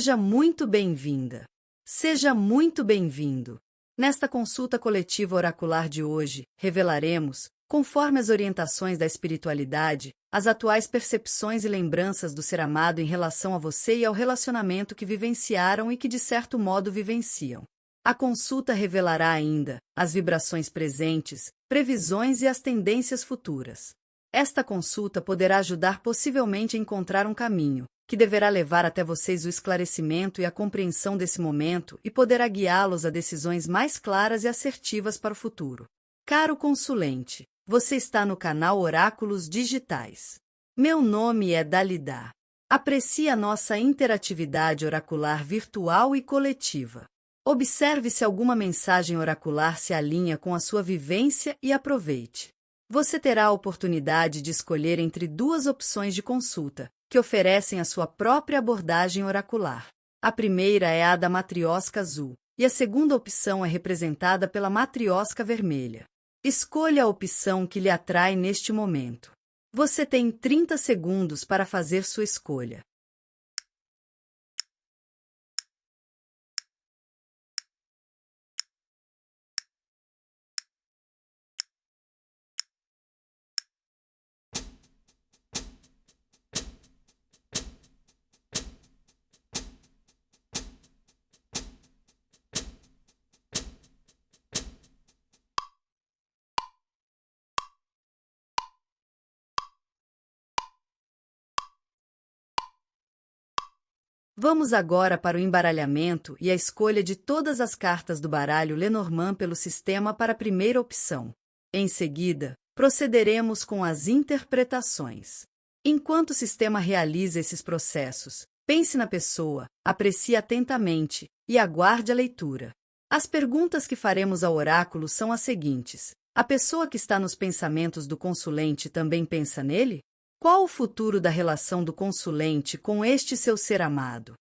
Seja muito bem-vinda. Seja muito bem-vindo. Nesta consulta coletiva oracular de hoje, revelaremos, conforme as orientações da espiritualidade, as atuais percepções e lembranças do ser amado em relação a você e ao relacionamento que vivenciaram e que de certo modo vivenciam. A consulta revelará ainda as vibrações presentes, previsões e as tendências futuras. Esta consulta poderá ajudar possivelmente a encontrar um caminho, que deverá levar até vocês o esclarecimento e a compreensão desse momento e poderá guiá-los a decisões mais claras e assertivas para o futuro. Caro consulente, você está no canal Oráculos Digitais. Meu nome é Dalida. Aprecie a nossa interatividade oracular virtual e coletiva. Observe se alguma mensagem oracular se alinha com a sua vivência e aproveite. Você terá a oportunidade de escolher entre duas opções de consulta, que oferecem a sua própria abordagem oracular. A primeira é a da matriosca azul, e a segunda opção é representada pela matriosca vermelha. Escolha a opção que lhe atrai neste momento. Você tem 30 segundos para fazer sua escolha. Vamos agora para o embaralhamento e a escolha de todas as cartas do baralho Lenormand pelo sistema para a primeira opção. Em seguida, procederemos com as interpretações. Enquanto o sistema realiza esses processos, pense na pessoa, aprecie atentamente e aguarde a leitura. As perguntas que faremos ao oráculo são as seguintes: a pessoa que está nos pensamentos do consulente também pensa nele? Qual o futuro da relação do consulente com este seu ser amado?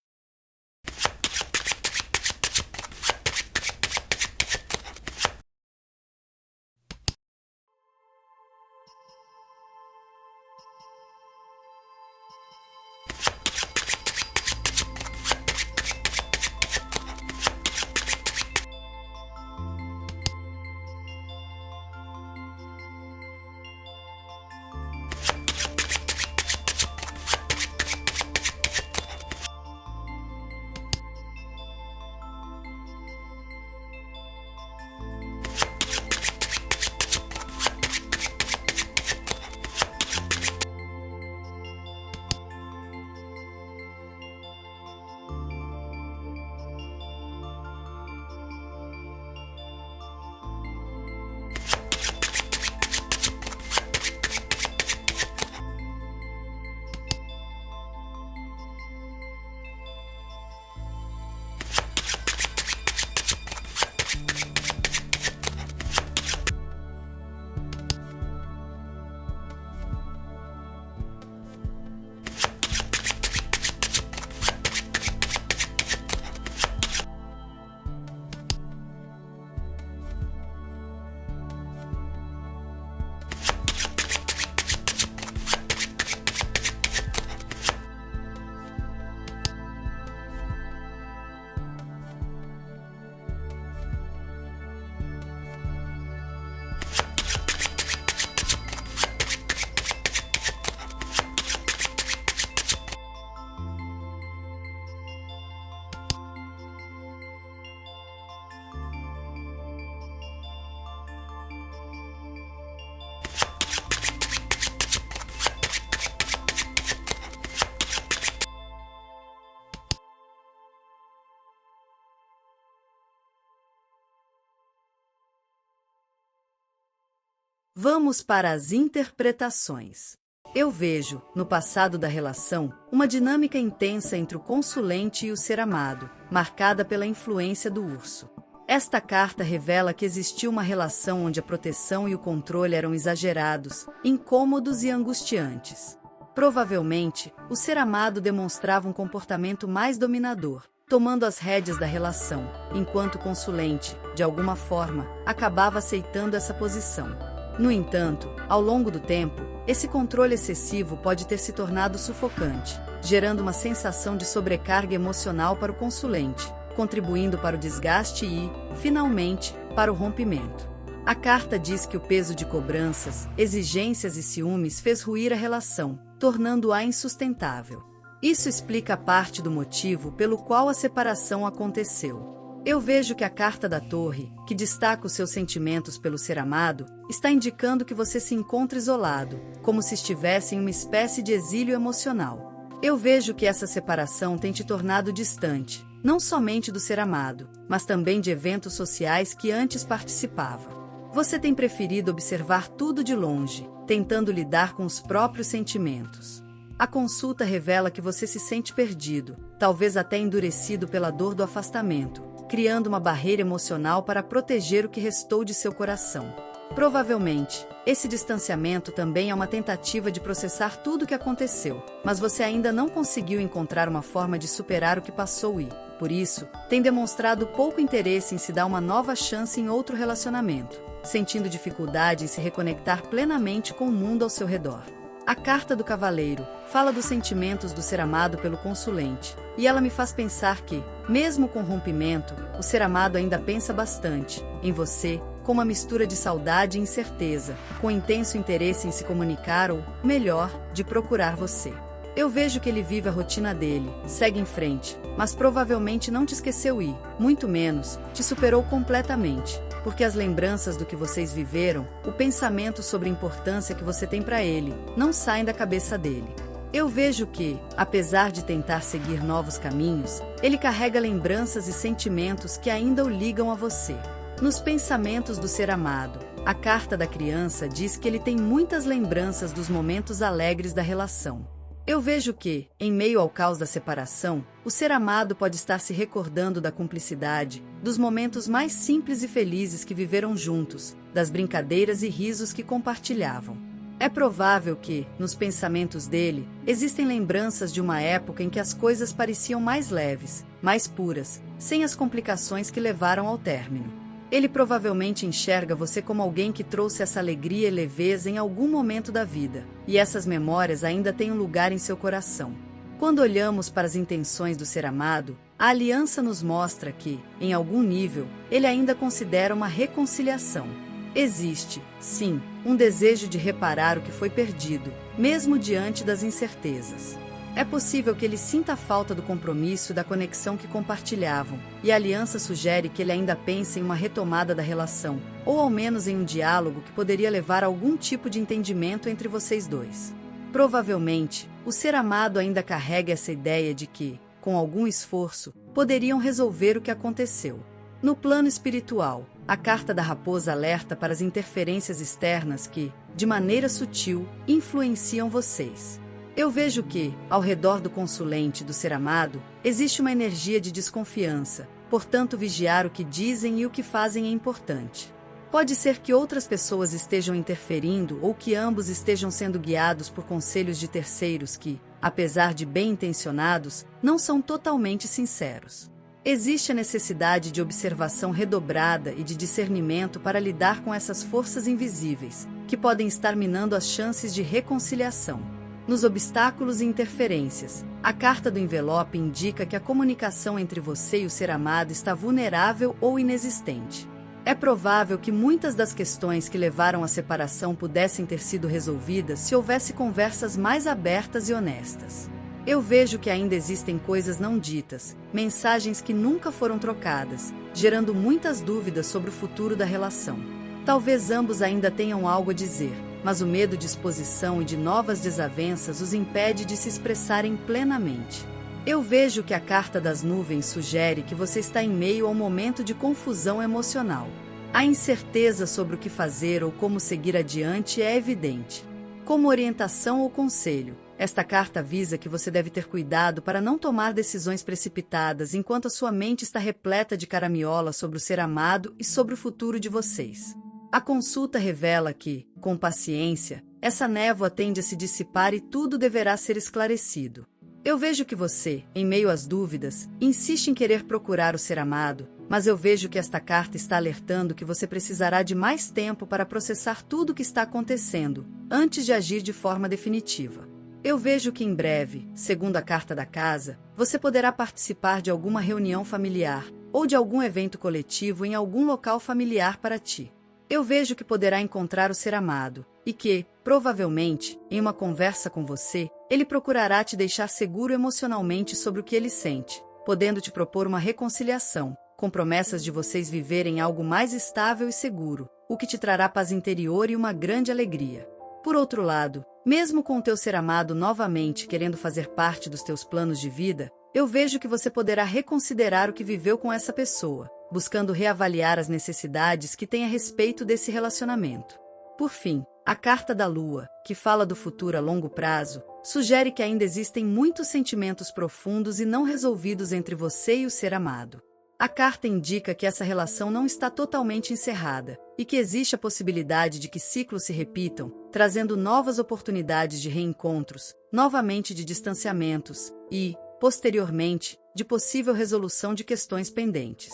Vamos para as interpretações. Eu vejo, no passado da relação, uma dinâmica intensa entre o consulente e o ser amado, marcada pela influência do urso. Esta carta revela que existiu uma relação onde a proteção e o controle eram exagerados, incômodos e angustiantes. Provavelmente, o ser amado demonstrava um comportamento mais dominador, tomando as rédeas da relação, enquanto o consulente, de alguma forma, acabava aceitando essa posição. No entanto, ao longo do tempo, esse controle excessivo pode ter se tornado sufocante, gerando uma sensação de sobrecarga emocional para o consulente, contribuindo para o desgaste e, finalmente, para o rompimento. A carta diz que o peso de cobranças, exigências e ciúmes fez ruir a relação, tornando-a insustentável. Isso explica parte do motivo pelo qual a separação aconteceu. Eu vejo que a carta da Torre, que destaca os seus sentimentos pelo ser amado, está indicando que você se encontra isolado, como se estivesse em uma espécie de exílio emocional. Eu vejo que essa separação tem te tornado distante, não somente do ser amado, mas também de eventos sociais que antes participava. Você tem preferido observar tudo de longe, tentando lidar com os próprios sentimentos. A consulta revela que você se sente perdido, talvez até endurecido pela dor do afastamento, criando uma barreira emocional para proteger o que restou de seu coração. Provavelmente, esse distanciamento também é uma tentativa de processar tudo o que aconteceu, mas você ainda não conseguiu encontrar uma forma de superar o que passou e, por isso, tem demonstrado pouco interesse em se dar uma nova chance em outro relacionamento, sentindo dificuldade em se reconectar plenamente com o mundo ao seu redor. A carta do Cavaleiro fala dos sentimentos do ser amado pelo consulente, e ela me faz pensar que, mesmo com o rompimento, o ser amado ainda pensa bastante em você, com uma mistura de saudade e incerteza, com intenso interesse em se comunicar ou, melhor, de procurar você. Eu vejo que ele vive a rotina dele, segue em frente, mas provavelmente não te esqueceu e, muito menos, te superou completamente, porque as lembranças do que vocês viveram, o pensamento sobre a importância que você tem para ele, não saem da cabeça dele. Eu vejo que, apesar de tentar seguir novos caminhos, ele carrega lembranças e sentimentos que ainda o ligam a você. Nos pensamentos do ser amado, a carta da criança diz que ele tem muitas lembranças dos momentos alegres da relação. Eu vejo que, em meio ao caos da separação, o ser amado pode estar se recordando da cumplicidade, dos momentos mais simples e felizes que viveram juntos, das brincadeiras e risos que compartilhavam. É provável que, nos pensamentos dele, existem lembranças de uma época em que as coisas pareciam mais leves, mais puras, sem as complicações que levaram ao término. Ele provavelmente enxerga você como alguém que trouxe essa alegria e leveza em algum momento da vida, e essas memórias ainda têm um lugar em seu coração. Quando olhamos para as intenções do ser amado, a aliança nos mostra que, em algum nível, ele ainda considera uma reconciliação. Existe, sim, um desejo de reparar o que foi perdido, mesmo diante das incertezas. É possível que ele sinta a falta do compromisso e da conexão que compartilhavam, e a aliança sugere que ele ainda pense em uma retomada da relação, ou ao menos em um diálogo que poderia levar a algum tipo de entendimento entre vocês dois. Provavelmente, o ser amado ainda carrega essa ideia de que, com algum esforço, poderiam resolver o que aconteceu. No plano espiritual, a carta da raposa alerta para as interferências externas que, de maneira sutil, influenciam vocês. Eu vejo que, ao redor do consulente do ser amado, existe uma energia de desconfiança, portanto vigiar o que dizem e o que fazem é importante. Pode ser que outras pessoas estejam interferindo ou que ambos estejam sendo guiados por conselhos de terceiros que, apesar de bem-intencionados, não são totalmente sinceros. Existe a necessidade de observação redobrada e de discernimento para lidar com essas forças invisíveis, que podem estar minando as chances de reconciliação. Nos obstáculos e interferências, a carta do envelope indica que a comunicação entre você e o ser amado está vulnerável ou inexistente. É provável que muitas das questões que levaram à separação pudessem ter sido resolvidas se houvesse conversas mais abertas e honestas. Eu vejo que ainda existem coisas não ditas, mensagens que nunca foram trocadas, gerando muitas dúvidas sobre o futuro da relação. Talvez ambos ainda tenham algo a dizer, mas o medo de exposição e de novas desavenças os impede de se expressarem plenamente. Eu vejo que a carta das nuvens sugere que você está em meio a um momento de confusão emocional. A incerteza sobre o que fazer ou como seguir adiante é evidente. Como orientação ou conselho, esta carta avisa que você deve ter cuidado para não tomar decisões precipitadas enquanto a sua mente está repleta de caramiola sobre o ser amado e sobre o futuro de vocês. A consulta revela que, com paciência, essa névoa tende a se dissipar e tudo deverá ser esclarecido. Eu vejo que você, em meio às dúvidas, insiste em querer procurar o ser amado, mas eu vejo que esta carta está alertando que você precisará de mais tempo para processar tudo o que está acontecendo, antes de agir de forma definitiva. Eu vejo que em breve, segundo a carta da casa, você poderá participar de alguma reunião familiar, ou de algum evento coletivo em algum local familiar para ti. Eu vejo que poderá encontrar o ser amado, e que, provavelmente, em uma conversa com você, ele procurará te deixar seguro emocionalmente sobre o que ele sente, podendo te propor uma reconciliação, com promessas de vocês viverem algo mais estável e seguro, o que te trará paz interior e uma grande alegria. Por outro lado, mesmo com o teu ser amado novamente querendo fazer parte dos teus planos de vida, eu vejo que você poderá reconsiderar o que viveu com essa pessoa, buscando reavaliar as necessidades que tem a respeito desse relacionamento. Por fim, a carta da Lua, que fala do futuro a longo prazo, sugere que ainda existem muitos sentimentos profundos e não resolvidos entre você e o ser amado. A carta indica que essa relação não está totalmente encerrada, e que existe a possibilidade de que ciclos se repitam, trazendo novas oportunidades de reencontros, novamente de distanciamentos, e, posteriormente, de possível resolução de questões pendentes.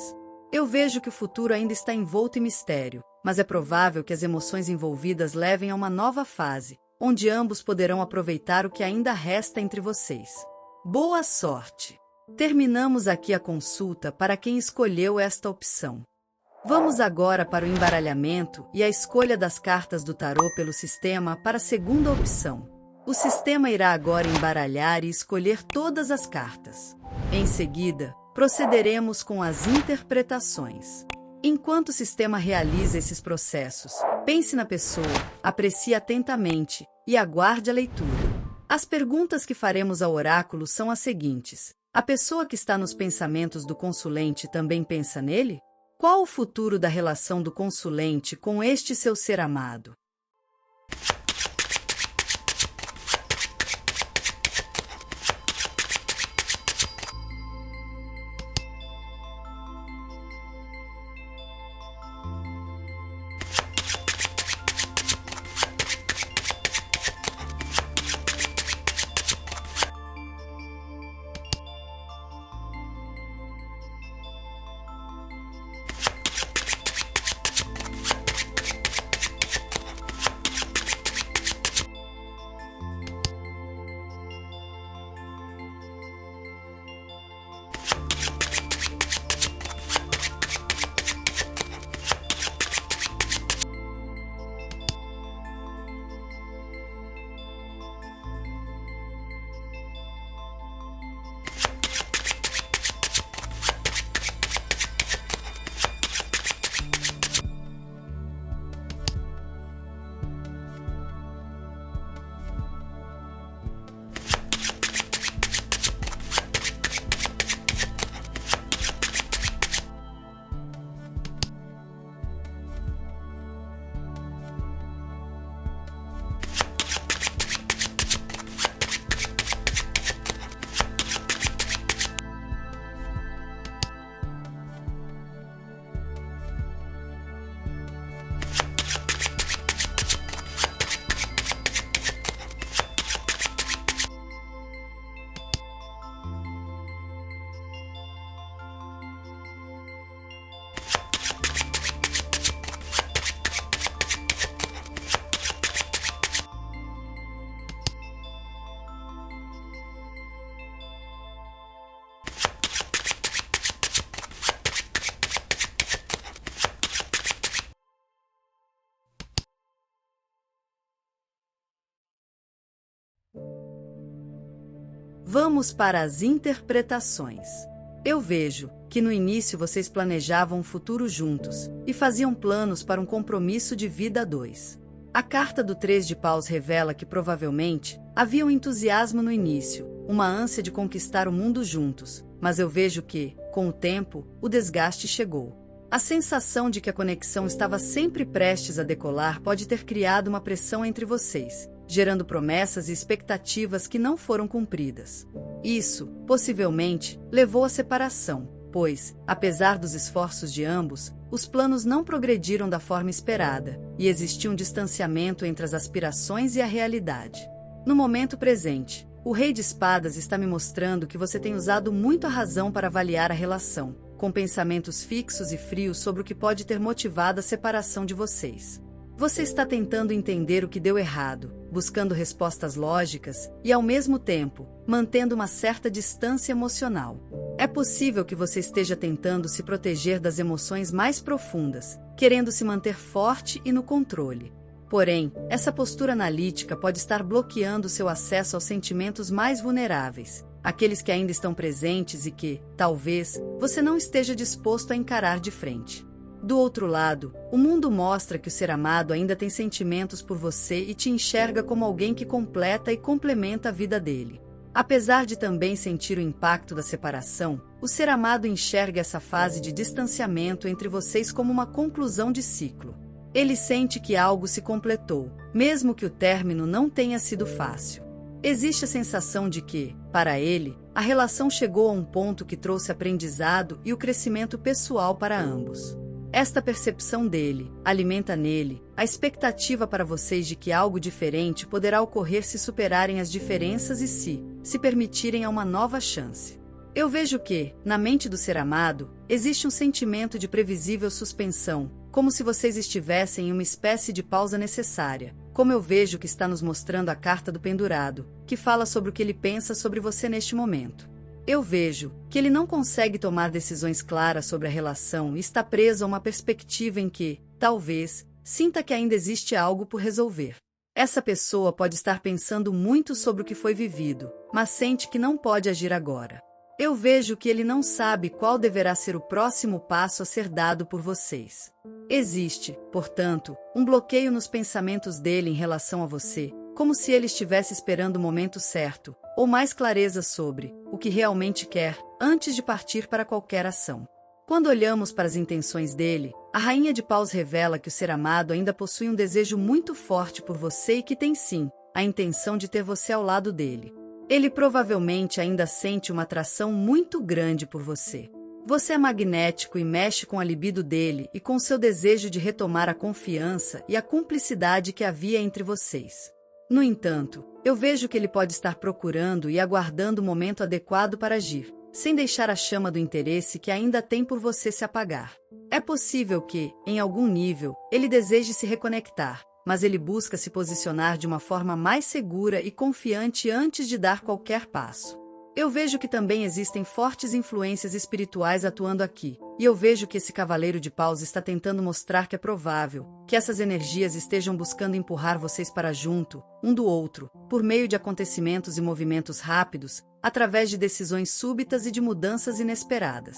Eu vejo que o futuro ainda está envolto em mistério, mas é provável que as emoções envolvidas levem a uma nova fase, onde ambos poderão aproveitar o que ainda resta entre vocês. Boa sorte! Terminamos aqui a consulta para quem escolheu esta opção. Vamos agora para o embaralhamento e a escolha das cartas do tarô pelo sistema para a segunda opção. O sistema irá agora embaralhar e escolher todas as cartas. Em seguida, procederemos com as interpretações. Enquanto o sistema realiza esses processos, pense na pessoa, aprecie atentamente e aguarde a leitura. As perguntas que faremos ao oráculo são as seguintes. A pessoa que está nos pensamentos do consulente também pensa nele? Qual o futuro da relação do consulente com este seu ser amado? Vamos para as interpretações. Eu vejo que no início vocês planejavam um futuro juntos e faziam planos para um compromisso de vida a dois. A carta do 3 de paus revela que provavelmente havia um entusiasmo no início, uma ânsia de conquistar o mundo juntos, mas eu vejo que, com o tempo, o desgaste chegou. A sensação de que a conexão estava sempre prestes a decolar pode ter criado uma pressão entre vocês, gerando promessas e expectativas que não foram cumpridas. Isso, possivelmente, levou à separação, pois, apesar dos esforços de ambos, os planos não progrediram da forma esperada, e existia um distanciamento entre as aspirações e a realidade. No momento presente, O Rei de Espadas está me mostrando que você tem usado muito a razão para avaliar a relação, com pensamentos fixos e frios sobre o que pode ter motivado a separação de vocês. Você está tentando entender o que deu errado, buscando respostas lógicas e, ao mesmo tempo, mantendo uma certa distância emocional. É possível que você esteja tentando se proteger das emoções mais profundas, querendo se manter forte e no controle. Porém, essa postura analítica pode estar bloqueando seu acesso aos sentimentos mais vulneráveis, aqueles que ainda estão presentes e que, talvez, você não esteja disposto a encarar de frente. Do outro lado, o mundo mostra que o ser amado ainda tem sentimentos por você e te enxerga como alguém que completa e complementa a vida dele. Apesar de também sentir o impacto da separação, o ser amado enxerga essa fase de distanciamento entre vocês como uma conclusão de ciclo. Ele sente que algo se completou, mesmo que o término não tenha sido fácil. Existe a sensação de que, para ele, a relação chegou a um ponto que trouxe aprendizado e o crescimento pessoal para ambos. Esta percepção dele alimenta nele a expectativa para vocês de que algo diferente poderá ocorrer se superarem as diferenças e se permitirem a uma nova chance. Eu vejo que, na mente do ser amado, existe um sentimento de previsível suspensão, como se vocês estivessem em uma espécie de pausa necessária, como eu vejo que está nos mostrando a carta do pendurado, que fala sobre o que ele pensa sobre você neste momento. Eu vejo que ele não consegue tomar decisões claras sobre a relação e está preso a uma perspectiva em que, talvez, sinta que ainda existe algo por resolver. Essa pessoa pode estar pensando muito sobre o que foi vivido, mas sente que não pode agir agora. Eu vejo que ele não sabe qual deverá ser o próximo passo a ser dado por vocês. Existe, portanto, um bloqueio nos pensamentos dele em relação a você, como se ele estivesse esperando o momento certo, ou mais clareza sobre o que realmente quer, antes de partir para qualquer ação. Quando olhamos para as intenções dele, a Rainha de Paus revela que o ser amado ainda possui um desejo muito forte por você e que tem sim, a intenção de ter você ao lado dele. Ele provavelmente ainda sente uma atração muito grande por você. Você é magnético e mexe com a libido dele e com seu desejo de retomar a confiança e a cumplicidade que havia entre vocês. No entanto, eu vejo que ele pode estar procurando e aguardando o momento adequado para agir, sem deixar a chama do interesse que ainda tem por você se apagar. É possível que, em algum nível, ele deseje se reconectar, mas ele busca se posicionar de uma forma mais segura e confiante antes de dar qualquer passo. Eu vejo que também existem fortes influências espirituais atuando aqui, e eu vejo que esse cavaleiro de paus está tentando mostrar que é provável que essas energias estejam buscando empurrar vocês para junto, um do outro, por meio de acontecimentos e movimentos rápidos, através de decisões súbitas e de mudanças inesperadas.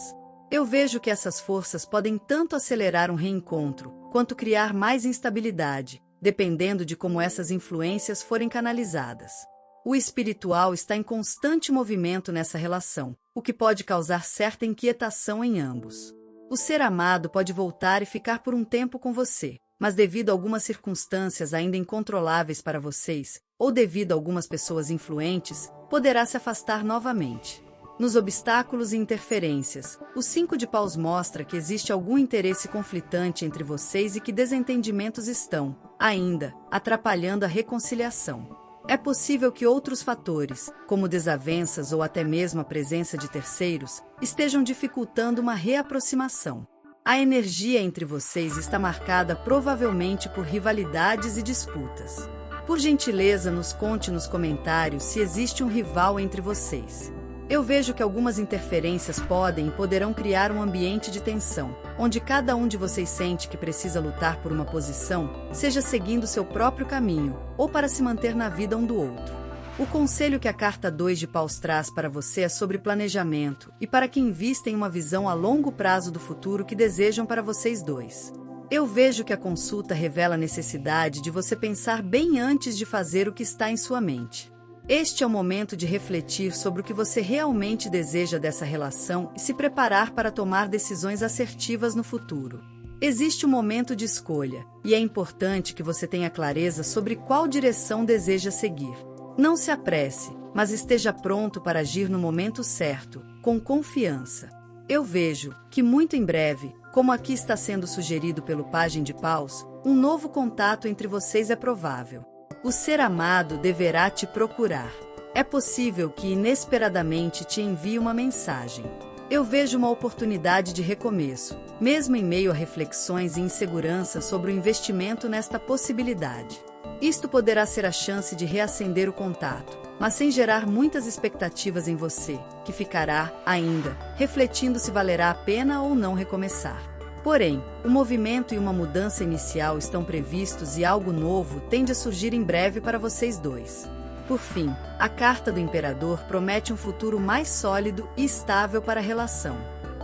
Eu vejo que essas forças podem tanto acelerar um reencontro, quanto criar mais instabilidade, dependendo de como essas influências forem canalizadas. O espiritual está em constante movimento nessa relação, o que pode causar certa inquietação em ambos. O ser amado pode voltar e ficar por um tempo com você, mas devido a algumas circunstâncias ainda incontroláveis para vocês, ou devido a algumas pessoas influentes, poderá se afastar novamente. Nos obstáculos e interferências, o 5 de paus mostra que existe algum interesse conflitante entre vocês e que desentendimentos estão, ainda, atrapalhando a reconciliação. É possível que outros fatores, como desavenças ou até mesmo a presença de terceiros, estejam dificultando uma reaproximação. A energia entre vocês está marcada provavelmente por rivalidades e disputas. Por gentileza, nos conte nos comentários se existe um rival entre vocês. Eu vejo que algumas interferências podem e poderão criar um ambiente de tensão, onde cada um de vocês sente que precisa lutar por uma posição, seja seguindo seu próprio caminho, ou para se manter na vida um do outro. O conselho que a carta 2 de paus traz para você é sobre planejamento, e para que invista em uma visão a longo prazo do futuro que desejam para vocês dois. Eu vejo que a consulta revela a necessidade de você pensar bem antes de fazer o que está em sua mente. Este é o momento de refletir sobre o que você realmente deseja dessa relação e se preparar para tomar decisões assertivas no futuro. Existe um momento de escolha, e é importante que você tenha clareza sobre qual direção deseja seguir. Não se apresse, mas esteja pronto para agir no momento certo, com confiança. Eu vejo que muito em breve, como aqui está sendo sugerido pelo Pajem de Paus, um novo contato entre vocês é provável. O ser amado deverá te procurar. É possível que inesperadamente te envie uma mensagem. Eu vejo uma oportunidade de recomeço, mesmo em meio a reflexões e insegurança sobre o investimento nesta possibilidade. Isto poderá ser a chance de reacender o contato, mas sem gerar muitas expectativas em você, que ficará, ainda, refletindo se valerá a pena ou não recomeçar. Porém, o movimento e uma mudança inicial estão previstos e algo novo tende a surgir em breve para vocês dois. Por fim, a carta do Imperador promete um futuro mais sólido e estável para a relação.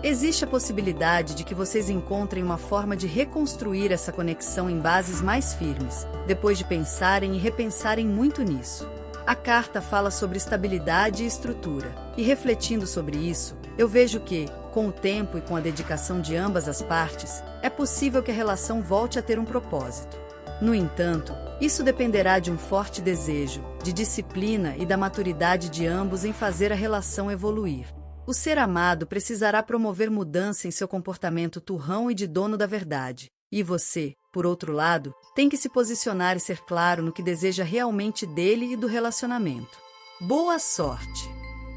Existe a possibilidade de que vocês encontrem uma forma de reconstruir essa conexão em bases mais firmes, depois de pensarem e repensarem muito nisso. A carta fala sobre estabilidade e estrutura, e refletindo sobre isso, eu vejo que, com o tempo e com a dedicação de ambas as partes, é possível que a relação volte a ter um propósito. No entanto, isso dependerá de um forte desejo, de disciplina e da maturidade de ambos em fazer a relação evoluir. O ser amado precisará promover mudança em seu comportamento turrão e de dono da verdade, e você, por outro lado, tem que se posicionar e ser claro no que deseja realmente dele e do relacionamento. Boa sorte!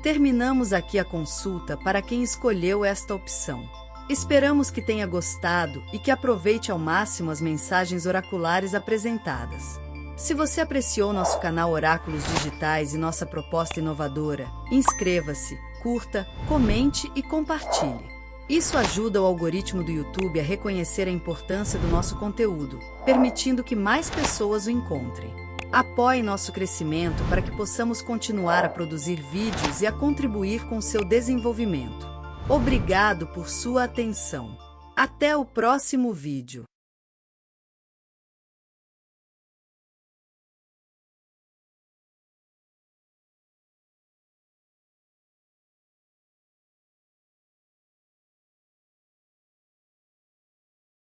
Terminamos aqui a consulta para quem escolheu esta opção. Esperamos que tenha gostado e que aproveite ao máximo as mensagens oraculares apresentadas. Se você apreciou nosso canal Oráculos Digitais e nossa proposta inovadora, inscreva-se, curta, comente e compartilhe. Isso ajuda o algoritmo do YouTube a reconhecer a importância do nosso conteúdo, permitindo que mais pessoas o encontrem. Apoie nosso crescimento para que possamos continuar a produzir vídeos e a contribuir com seu desenvolvimento. Obrigado por sua atenção. Até o próximo vídeo.